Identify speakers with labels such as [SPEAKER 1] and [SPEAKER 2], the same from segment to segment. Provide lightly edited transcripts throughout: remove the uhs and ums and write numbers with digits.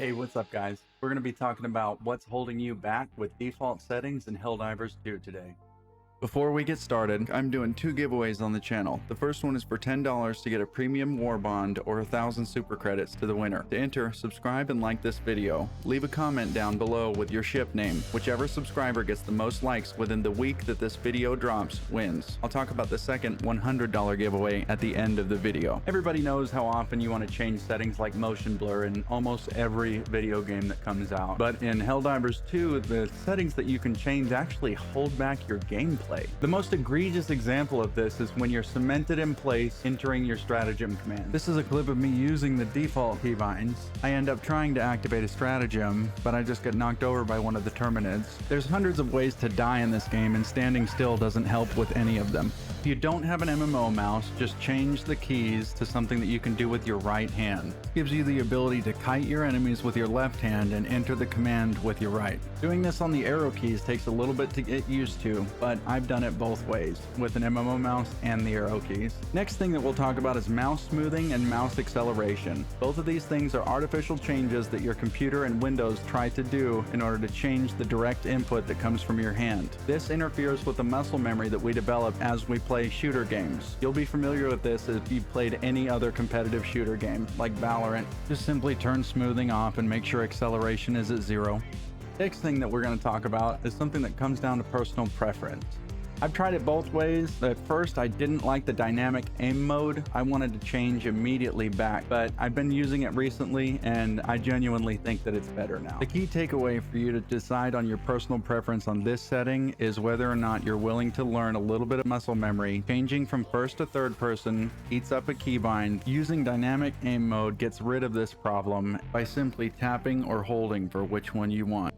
[SPEAKER 1] Hey, what's up, guys? We're going to be talking about what's holding you back with default settings in Helldivers 2 today. Before we get started, I'm doing 2 giveaways on the channel. The first one is for $10 to get a premium war bond or 1,000 super credits to the winner. To enter, subscribe and like this video. Leave a comment down below with your ship name. Whichever subscriber gets the most likes within the week that this video drops wins. I'll talk about the second $100 giveaway at the end of the video. Everybody knows how often you want to change settings like motion blur in almost every video game that comes out. But in Helldivers 2, the settings that you can change actually hold back your gameplay. The most egregious example of this is when you're cemented in place entering your stratagem command. This is a clip of me using the default keybinds. I end up trying to activate a stratagem, but I just get knocked over by one of the terminids. There's hundreds of ways to die in this game, and standing still doesn't help with any of them. If you don't have an MMO mouse, just change the keys to something that you can do with your right hand. This gives you the ability to kite your enemies with your left hand and enter the command with your right. Doing this on the arrow keys takes a little bit to get used to, but I've done it both ways, with an MMO mouse and the arrow keys. Next thing that we'll talk about is mouse smoothing and mouse acceleration. Both of these things are artificial changes that your computer and Windows try to do in order to change the direct input that comes from your hand. This interferes with the muscle memory that we develop as we play shooter games. You'll be familiar with this if you've played any other competitive shooter game, like Valorant. Just simply turn smoothing off and make sure acceleration is at 0. Next thing that we're going to talk about is something that comes down to personal preference. I've tried it both ways. At first, I didn't like the dynamic aim mode. I wanted to change immediately back, but I've been using it recently and I genuinely think that it's better now. The key takeaway for you to decide on your personal preference on this setting is whether or not you're willing to learn a little bit of muscle memory. Changing from first to third person eats up a keybind. Using dynamic aim mode gets rid of this problem by simply tapping or holding for which one you want.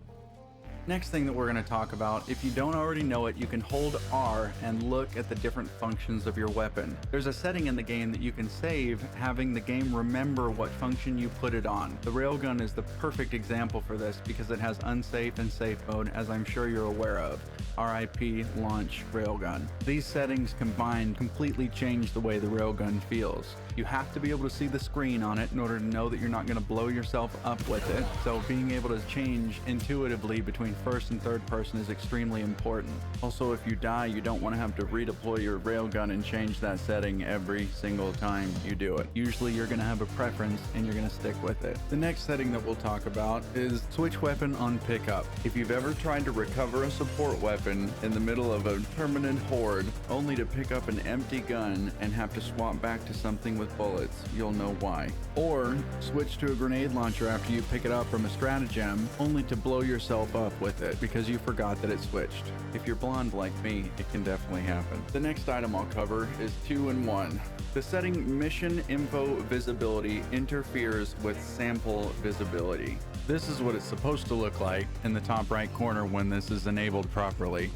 [SPEAKER 1] Next thing that we're going to talk about, if you don't already know it, you can hold R and look at the different functions of your weapon. There's a setting in the game that you can save, having the game remember what function you put it on. The railgun is the perfect example for this because it has unsafe and safe mode, as I'm sure you're aware of. RIP launch railgun. These settings combined completely change the way the railgun feels. You have to be able to see the screen on it in order to know that you're not going to blow yourself up with it. So being able to change intuitively between first and third person is extremely important. Also, if you die, you don't want to have to redeploy your railgun and change that setting every single time you do it. Usually you're going to have a preference and you're going to stick with it. The next setting that we'll talk about is switch weapon on pickup. If you've ever tried to recover a support weapon in the middle of a permanent horde only to pick up an empty gun and have to swap back to something with bullets, you'll know why. Or switch to a grenade launcher after you pick it up from a stratagem only to blow yourself up with it because you forgot that it switched. If you're blonde like me, it can definitely happen. The next item I'll cover is 2-in-1. The setting mission info visibility interferes with sample visibility. This is what it's supposed to look like in the top right corner when this is enabled properly.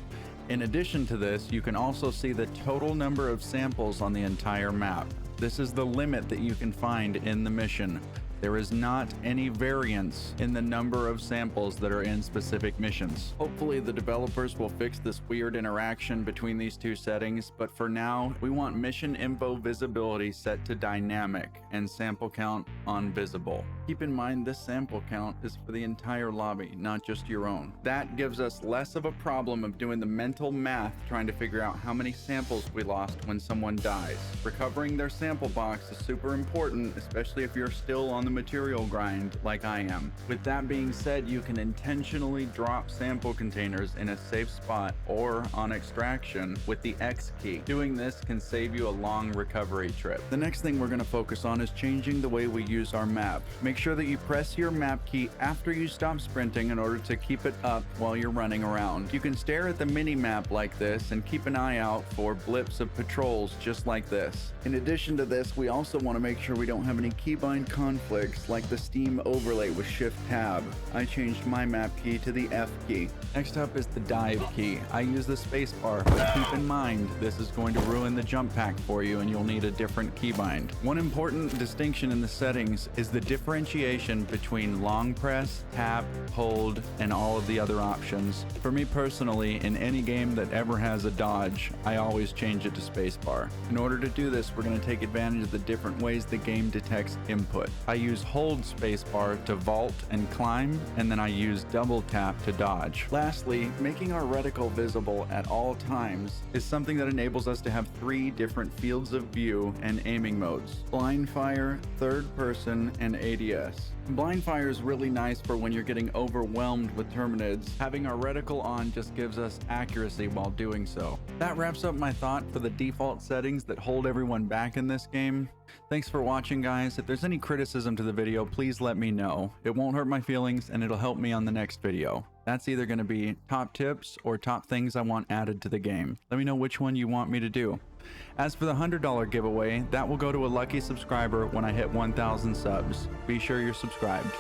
[SPEAKER 1] In addition to this, you can also see the total number of samples on the entire map. This is the limit that you can find in the mission. There is not any variance in the number of samples that are in specific missions. Hopefully the developers will fix this weird interaction between these two settings, but for now, we want mission info visibility set to dynamic and sample count on visible. Keep in mind this sample count is for the entire lobby, not just your own. That gives us less of a problem of doing the mental math trying to figure out how many samples we lost when someone dies. Recovering their sample box is super important, especially if you're still on the material grind like I am. With that being said, you can intentionally drop sample containers in a safe spot or on extraction with the X key. Doing this can save you a long recovery trip. The next thing we're going to focus on is changing the way we use our map. Make sure that you press your map key after you stop sprinting in order to keep it up while you're running around. You can stare at the mini map like this and keep an eye out for blips of patrols just like this. In addition to this, we also want to make sure we don't have any keybind conflicts like the Steam overlay with Shift Tab. I changed my map key to the F key. Next up is the dive key. I use the spacebar, but keep in mind this is going to ruin the jump pack for you and you'll need a different keybind. One important distinction in the settings is the differentiation between long press, tap, hold, and all of the other options. For me personally, in any game that ever has a dodge, I always change it to spacebar. In order to do this, we're going to take advantage of the different ways the game detects input. I use use hold spacebar to vault and climb, and then I use double tap to dodge. Lastly, making our reticle visible at all times is something that enables us to have 3 different fields of view and aiming modes: blind fire, third person, and ADS. Blind fire is really nice for when you're getting overwhelmed with Terminids. Having our reticle on just gives us accuracy while doing so. That wraps up my thought for the default settings that hold everyone back in this game. Thanks for watching, guys. If there's any criticism to the video, please let me know. It won't hurt my feelings and it'll help me on the next video. That's either going to be top tips or top things I want added to the game. Let me know which one you want me to do. As for the $100 giveaway, that will go to a lucky subscriber when I hit 1,000 subs. Be sure you're subscribed.